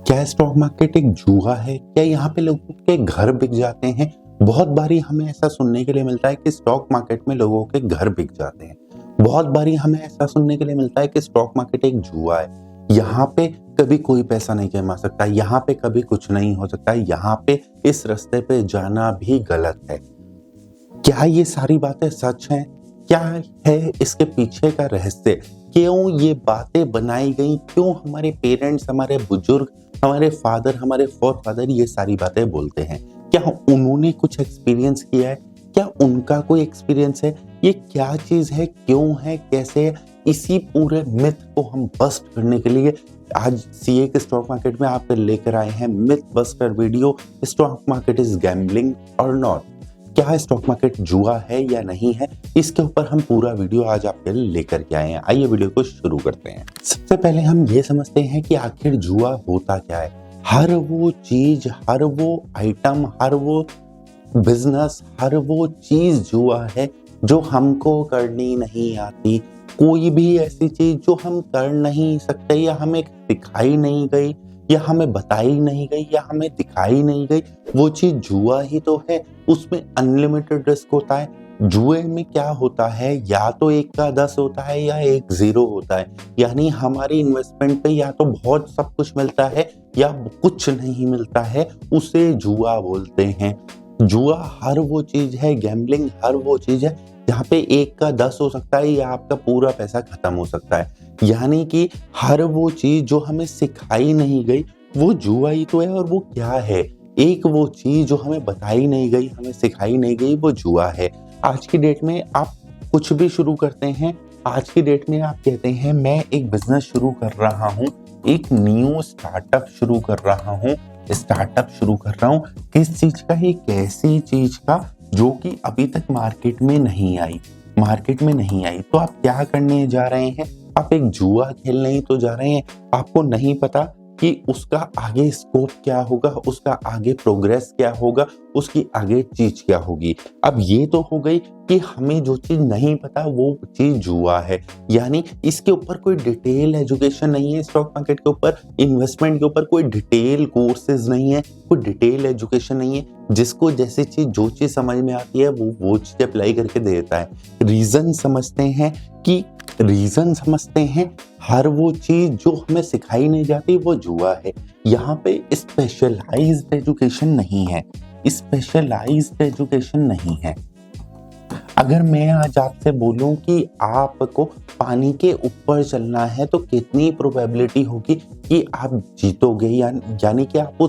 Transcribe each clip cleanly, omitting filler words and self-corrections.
क्या stock market एक जुआ है? क्या यहाँ पे लोगों के घर बिक जाते हैं? बहुत बारी हमें ऐसा सुनने के लिए मिलता है कि स्टॉक मार्केट में लोगों के घर बिक जाते हैं। बहुत बारी हमें ऐसा सुनने के लिए मिलता है कि स्टॉक मार्केट एक जुआ है। यहाँ पे कभी कोई पैसा नहीं कमा सकता, यहाँ पे कभी कुछ नहीं हो सकता, यहाँ पे इस रास्ते पे जाना भी गलत है। क्या ये सारी बातें सच हैं? क्या है इसके पीछे का रहस्य? क्यों ये बातें बनाई गई? क्यों हमारे पेरेंट्स, हमारे बुजुर्ग, हमारे फादर, हमारे फोरफादर ये सारी बातें बोलते हैं? क्या उन्होंने कुछ एक्सपीरियंस किया है? क्या उनका कोई एक्सपीरियंस है? ये क्या चीज है? क्यों है? कैसे है? इसी पूरे मिथ को हम बस्ट करने के लिए आज सीए के स्टॉक मार्केट में आप लेकर आए हैं myth buster video. Stock market is gambling और नॉट? क्या स्टॉक मार्केट जुआ है या नहीं है, इसके ऊपर हम पूरा वीडियो आज आपके लिए लेकर के आए हैं। आइए वीडियो को शुरू करते हैं। सबसे पहले हम ये समझते हैं कि आखिर जुआ होता क्या है। हर वो चीज, हर वो आइटम, हर वो बिजनेस, हर वो चीज जुआ है जो हमको करनी नहीं आती। कोई भी ऐसी चीज जो हम कर नहीं सकते या हमें दिखाई नहीं गई या हमें बताई नहीं गई या हमें दिखाई नहीं गई, वो चीज जुआ ही तो है। उसमें अनलिमिटेड रिस्क होता है। जुए में क्या होता है, या तो 1 का 10 होता है या 1 0 होता है। यानी हमारी इन्वेस्टमेंट पे या तो बहुत सब कुछ मिलता है या कुछ नहीं मिलता है, उसे जुआ बोलते हैं। जुआ हर वो चीज है, गैम्बलिंग हर वो चीज है जहाँ पे 1 का 10 हो सकता है या आपका पूरा पैसा खत्म हो सकता है। यानी कि हर वो चीज जो हमें सिखाई नहीं गई वो जुआ ही तो है। और वो क्या है? एक वो चीज जो हमें बताई नहीं गई, हमें सिखाई नहीं गई, वो जुआ है। आज की डेट में आप कुछ भी शुरू करते हैं, आज की डेट में आप कहते हैं मैं एक बिजनेस शुरू कर रहा हूँ, एक न्यू स्टार्टअप शुरू कर रहा हूँ, किस चीज का? एक ऐसी चीज का जो कि अभी तक मार्केट में नहीं आई। तो आप क्या करने जा रहे हैं? आप एक जुआ खेलने ही तो जा रहे हैं। आपको नहीं पता कि उसका आगे स्कोप क्या होगा, उसका आगे प्रोग्रेस क्या होगा, उसकी आगे चीज क्या होगी। अब ये तो हो गई कि हमें जो चीज नहीं पता वो चीज जुआ है। यानी इसके ऊपर कोई डिटेल एजुकेशन नहीं है। स्टॉक मार्केट के ऊपर, इन्वेस्टमेंट के ऊपर कोई डिटेल कोर्सेज नहीं है, कोई डिटेल एजुकेशन नहीं है। जिसको जैसी चीज, जो चीज समझ में आती है वो चीज अप्लाई करके दे देता है। रीजन समझते हैं हर वो चीज जो हमें सिखाई नहीं जाती वो जुआ है। यहाँ पे स्पेशलाइज्ड एजुकेशन नहीं है। अगर मैं आज आपसे बोलूं कि आपको पानी के ऊपर चलना है तो कितनी प्रोबेबिलिटी होगी कि आप जीतोगे, यानी कि आप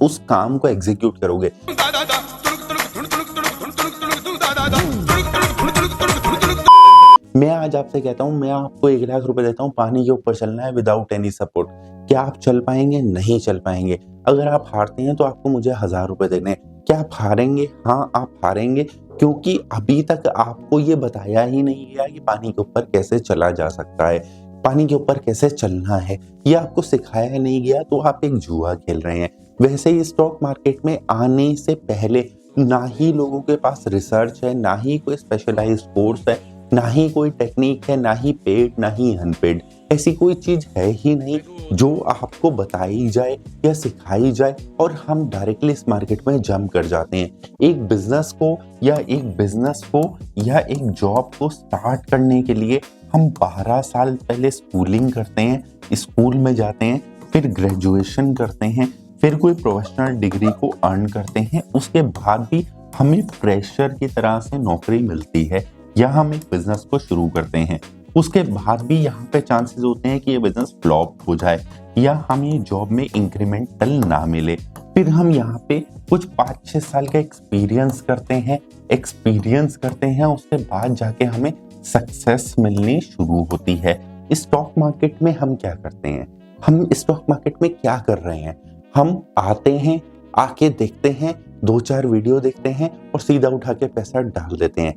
उस काम को एग्जीक्यूट करोगे। मैं आज आपसे कहता हूं मैं आपको 1 लाख रुपए देता हूं, पानी के ऊपर चलना है विदाउट एनी सपोर्ट। क्या आप चल पाएंगे? नहीं चल पाएंगे। अगर आप हारते हैं तो आपको मुझे 1000 रुपए देने हैं। क्या आप हारेंगे? हाँ, आप हारेंगे, क्योंकि अभी तक आपको ये बताया ही नहीं गया कि पानी के ऊपर कैसे चला जा सकता है, पानी के ऊपर कैसे चलना है, ये आपको सिखाया नहीं गया। तो आप एक जुआ खेल रहे हैं। वैसे ही स्टॉक मार्केट में आने से पहले ना ही लोगों के पास रिसर्च है, ना ही कोई स्पेशलाइज्ड कोर्स है, ना ही कोई टेक्निक है, ना ही पेड ना ही अनपेड। ऐसी कोई चीज है ही नहीं जो आपको बताई जाए या सिखाई जाए और हम डायरेक्टली इस मार्केट में जंप कर जाते हैं। एक बिजनेस को या एक जॉब को स्टार्ट करने के लिए हम 12 साल पहले स्कूलिंग करते हैं, स्कूल में जाते हैं, फिर ग्रेजुएशन करते हैं, फिर कोई प्रोफेशनल डिग्री को अर्न करते हैं। उसके बाद भी हमें फ्रेशर की तरह से नौकरी मिलती है या हम एक बिजनेस को शुरू करते हैं। उसके बाद भी यहाँ पे चांसेस होते हैं कि ये बिजनेस फ्लॉप हो जाए या हमें जॉब में इंक्रीमेंटल ना मिले। फिर हम यहाँ पे कुछ 5-6 साल का एक्सपीरियंस करते हैं, उसके बाद जाके हमें सक्सेस मिलनी शुरू होती है। स्टॉक मार्केट में हम क्या करते हैं? हम स्टॉक मार्केट में क्या कर रहे हैं? हम आते हैं, आके देखते हैं, 2-4 वीडियो देखते हैं और सीधा उठा के पैसा डाल देते हैं।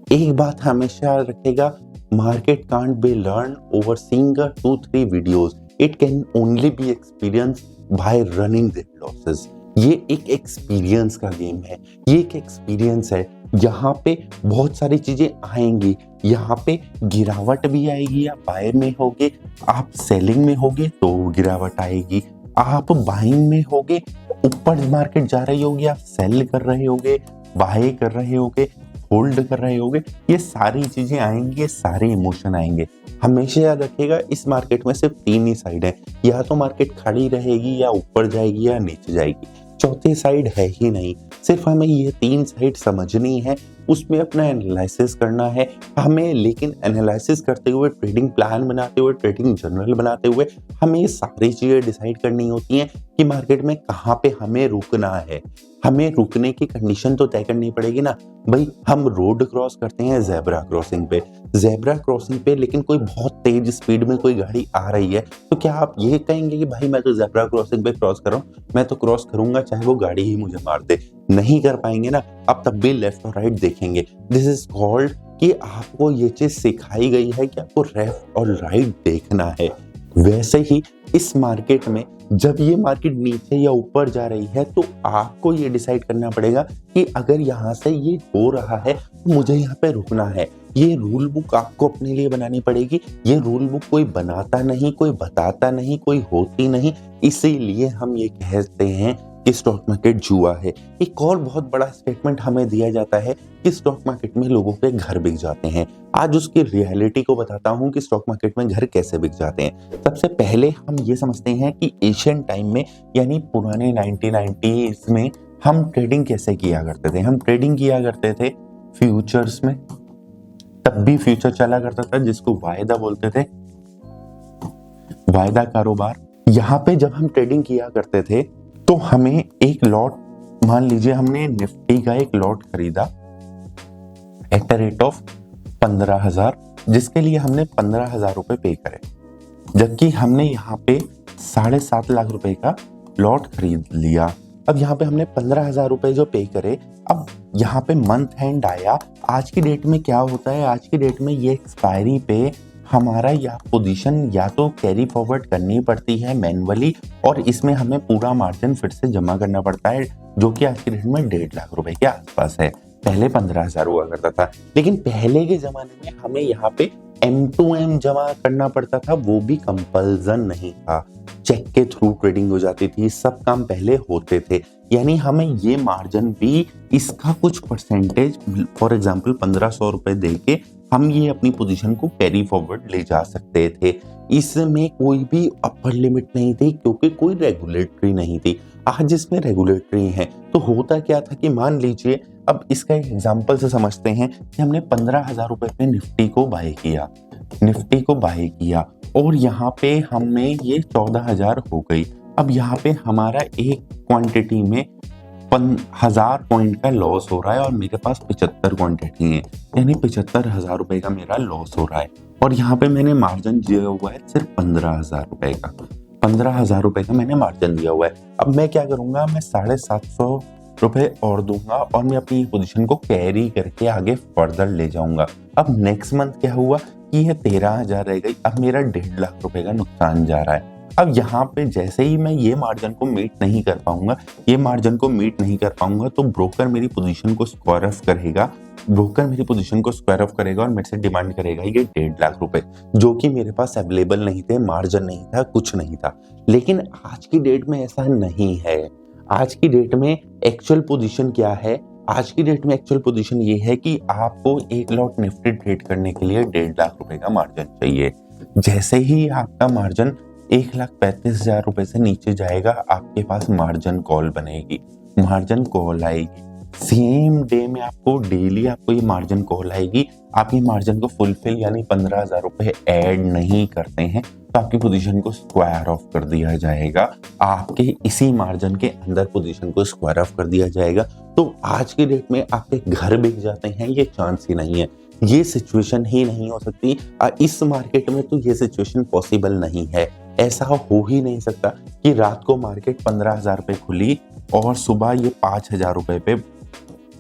एक बात हमेशा याद रखेगा, market can't be learn over seeing 2-3 videos, it can only B experience by running the losses. ये एक एक्सपीरियंस का गेम है, ये एक एक्सपीरियंस है। यहाँ पे बहुत सारी चीजें आएंगी, यहाँ पे गिरावट भी आएगी। आप बाय में होगे, आप सेलिंग में होगे तो गिरावट आएगी, आप बाइंग में होगे, ऊपर मार्केट जा रही होगी, आप सेल कर रहे होगे, बाय कर रहे होगे, होल्ड कर रहे होगे, ये सारी चीजें आएंगी, ये सारे इमोशन आएंगे। हमेशा याद रखिएगा इस मार्केट में सिर्फ 3 ही साइड है, या तो मार्केट खड़ी रहेगी, या ऊपर जाएगी, या नीचे जाएगी, चौथे साइड है ही नहीं। सिर्फ हमें ये 3 साइड समझनी है, उसमें अपना एनालिसिस करना है हमें। लेकिन एनालिसिस करते हुए, ट्रेडिंग प्लान बनाते हुए, ट्रेडिंग जर्नल बनाते हुए हमें ये सारी चीजें डिसाइड करनी होती हैं कि मार्केट में कहाँ पे हमें रुकना है। हमें रुकने की कंडीशन तो तय करनी पड़ेगी ना भाई। हम रोड क्रॉस करते हैं जेब्रा क्रॉसिंग पे, लेकिन कोई बहुत तेज स्पीड में कोई गाड़ी आ रही है, तो क्या आप ये कहेंगे कि भाई मैं तो जेब्रा क्रॉसिंग पे क्रॉस कर रहा हूँ, मैं तो क्रॉस करूंगा चाहे वो गाड़ी ही मुझे मार दे? नहीं कर पाएंगे ना। आप तब भी लेफ्ट और राइट देखेंगे। दिस इज कॉल्ड कि आपको ये चीज सिखाई गई है कि आपको लेफ्ट और राइट देखना है। वैसे ही इस मार्केट में जब ये मार्केट नीचे या ऊपर जा रही है, तो आपको ये डिसाइड करना पड़ेगा कि अगर यहाँ से ये हो रहा है तो मुझे यहाँ पे रुकना है। ये रूल बुक आपको अपने लिए बनानी पड़ेगी। ये रूल बुक कोई बनाता नहीं, कोई बताता नहीं, कोई होती नहीं, इसीलिए हम ये कहते हैं कि स्टॉक मार्केट जुआ है। एक और बहुत बड़ा स्टेटमेंट हमें दिया जाता है कि स्टॉक मार्केट में लोगों के घर बिक जाते हैं। आज उसकी रियलिटी को बताता हूं कि स्टॉक मार्केट में घर कैसे बिक जाते हैं। सबसे पहले हम ये समझते हैं कि एशियन टाइम में, यानी पुराने 1990s में हम ट्रेडिंग कैसे किया करते थे। हम ट्रेडिंग किया करते थे फ्यूचर्स में। तब भी फ्यूचर चला करता था जिसको वायदा बोलते थे, वायदा कारोबार। यहाँ पे जब हम ट्रेडिंग किया करते थे तो हमें एक लॉट, मान लीजिए हमने निफ्टी का एक लॉट खरीदा एट अ रेट ऑफ 15,000, जिसके लिए हमने 15,000 रुपए पे करे, जबकि हमने यहाँ पे 7.5 लाख रुपए का लॉट खरीद लिया। अब यहाँ पे हमने 15,000 रुपए जो पे करे, अब यहाँ पे मंथ एंड आया। आज की डेट में क्या होता है, आज की डेट में ये एक्सपायरी पे हमारा या पोजीशन या तो कैरी फॉरवर्ड करनी पड़ती है मैन्युअली, और इसमें हमें पूरा मार्जिन फिर से जमा करना पड़ता है, जो कि आज की डेट में 1.5 लाख रुपए के आसपास है। पहले 15,000 हुआ करता था, लेकिन पहले के जमाने में हमें यहाँ पे M2M जमा करना पड़ता था, वो भी कंपल्सन नहीं था, चेक के थ्रू ट्रेडिंग हो जाती थी, सब काम पहले होते थे। यानी हमें ये मार्जिन भी, इसका कुछ परसेंटेज, फॉर एग्जांपल 1,500 रुपए दे के हम ये अपनी पोजीशन को कैरी फॉरवर्ड ले जा सकते थे। इसमें कोई भी अपर लिमिट नहीं थी, क्योंकि कोई रेगुलेटरी नहीं थी। आज इसमें रेगुलेटरी है। तो होता क्या था कि मान लीजिए, अब इसका एक एग्जांपल से समझते हैं कि हमने 15,000 रुपए पे निफ्टी को बाय किया, और यहाँ पे हमें ये 14,000 हो गई। अब यहाँ पे हमारा एक क्वांटिटी में 1000 पॉइंट का लॉस हो रहा है, और मेरे पास 75 क्वांटिटी है, यानी 75,000 रुपए का मेरा लॉस हो रहा है। और यहाँ पे मैंने मार्जिन दिया हुआ है सिर्फ 15,000 रुपए का, 15,000 रुपए का मैंने मार्जिन दिया हुआ है। अब मैं क्या करूंगा, मैं 750 रुपए और दूंगा, और मैं अपनी पोजीशन को कैरी करके आगे फर्दर ले जाऊंगा। अब नेक्स्ट मंथ क्या हुआ कि ये 13,000 रह गई। अब मेरा 1.5 लाख रुपए का नुकसान जा रहा है। अब यहाँ पे जैसे ही मैं ये मार्जिन को मीट नहीं कर पाऊंगा, तो ब्रोकर मेरी पोजीशन को स्क्वायर ऑफ करेगा, और मेरे से डिमांड करेगा ये 1.5 लाख रुपए, जो कि मेरे पास अवेलेबल नहीं थे, मार्जिन नहीं था, कुछ नहीं था। लेकिन आज की डेट में ऐसा नहीं है। आज की डेट में एक्चुअल पोजीशन क्या है? आज की डेट में एक्चुअल पोजीशन ये है कि आपको एक लॉट निफ्टी ट्रेड करने के लिए 1.5 लाख रुपए का मार्जिन चाहिए। जैसे ही आपका मार्जिन 1,35,000 रुपए से नीचे जाएगा, आपके पास मार्जिन कॉल आएगी। सेम डे में आपको डेली ये मार्जिन कॉल आएगी। आप ये मार्जिन को फुलफिल, यानी 15,000 रुपए ऐड नहीं करते हैं, तो आपकी पोजीशन को स्क्वायर ऑफ कर दिया जाएगा। आपके इसी मार्जिन के अंदर पोजीशन को स्क्वायर ऑफ कर दिया जाएगा। तो आज की डेट में आपके घर बिक जाते हैं, ये चांस ही नहीं है, ये सिचुएशन ही नहीं हो सकती। इस मार्केट में तो ये सिचुएशन पॉसिबल नहीं है। ऐसा हो ही नहीं सकता कि रात को मार्केट 15,000 पे खुली और सुबह ये 5,000 रुपए पे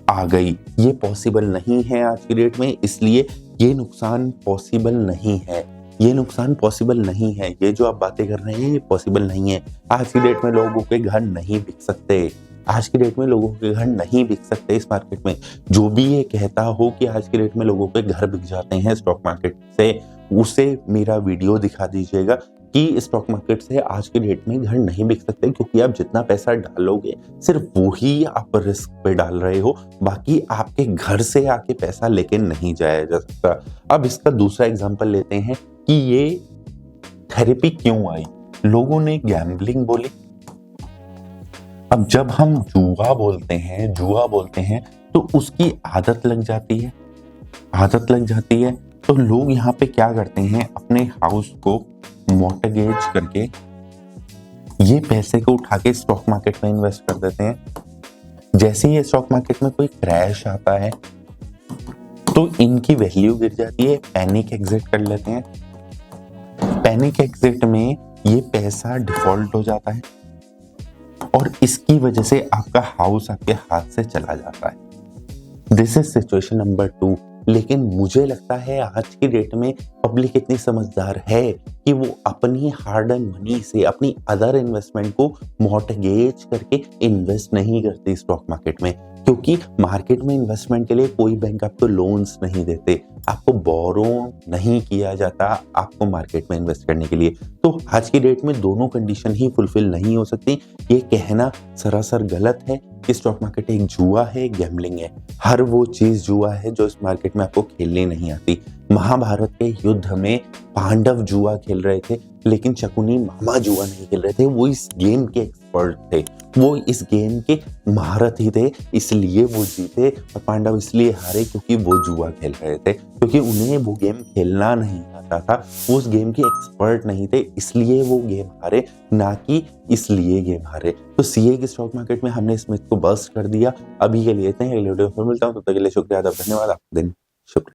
आ गई। ये पॉसिबल नहीं है आज की डेट में, इसलिए ये नुकसान पॉसिबल नहीं है। ये जो आप बातें कर रहे हैं, ये पॉसिबल नहीं है। आज की डेट में लोगों के घर नहीं बिक सकते। इस मार्केट में जो भी ये कहता हो कि आज की डेट में लोगों के घर बिक जाते हैं स्टॉक मार्केट से, उसे मेरा वीडियो दिखा दीजिएगा कि स्टॉक मार्केट से आज के डेट में घर नहीं बिक सकते, क्योंकि आप जितना पैसा डालोगे सिर्फ वो ही आप रिस्क पे डाल रहे हो, बाकी आपके घर से आके पैसा लेके नहीं जाया जा सकता। अब इसका दूसरा एग्जांपल लेते हैं कि ये थेरेपी क्यों आई। लोगों ने गैम्बलिंग बोली। अब जब हम जुआ बोलते हैं तो उसकी आदत लग जाती है। तो लोग यहाँ पे क्या करते हैं, अपने हाउस को मॉर्टगेज करके ये पैसे को उठा के स्टॉक मार्केट में इन्वेस्ट कर देते हैं। जैसे ही स्टॉक मार्केट में कोई क्रैश आता है तो इनकी वैल्यू गिर जाती है, पैनिक एग्जिट कर लेते हैं। पैनिक एग्जिट में ये पैसा डिफॉल्ट हो जाता है और इसकी वजह से आपका हाउस आपके हाथ से चला जाता है। This is situation number 2। लेकिन मुझे लगता है आज की डेट में पब्लिक इतनी समझदार है कि वो अपनी हार्ड अर्न मनी से अपनी अदर इन्वेस्टमेंट को मॉर्टगेज करके इन्वेस्ट नहीं करती स्टॉक मार्केट में, क्योंकि मार्केट में इन्वेस्टमेंट के लिए कोई बैंक आपको लोन्स नहीं देते, आपको बोरो नहीं किया जाता आपको मार्केट में इन्वेस्ट करने के लिए। तो आज की डेट में दोनों कंडीशन ही फुलफिल नहीं हो सकती। ये कहना सरासर गलत है कि स्टॉक मार्केट एक जुआ है, गैम्बलिंग है। हर वो चीज जुआ है जो इस मार्केट में आपको खेलनी नहीं आती। महाभारत के युद्ध में पांडव जुआ खेल रहे थे, लेकिन शकुनी मामा जुआ नहीं खेल रहे थे। वो इस गेम के एक्सपर्ट थे, वो इस गेम के महारथी थे, इसलिए वो जीते। और पांडव इसलिए हारे क्योंकि वो जुआ खेल रहे थे, क्योंकि उन्हें वो गेम खेलना नहीं आता था, वो उस गेम के एक्सपर्ट नहीं थे, इसलिए वो गेम हारे, ना कि इसलिए गेम हारे। तो सीए की स्टॉक मार्केट में हमने इस मिथ को बस्ट कर दिया। अभी के लिए इतना ही, अगले वीडियो में मिलता हूं, तब तक के लिए शुक्रिया, धन्यवाद, आपका दिन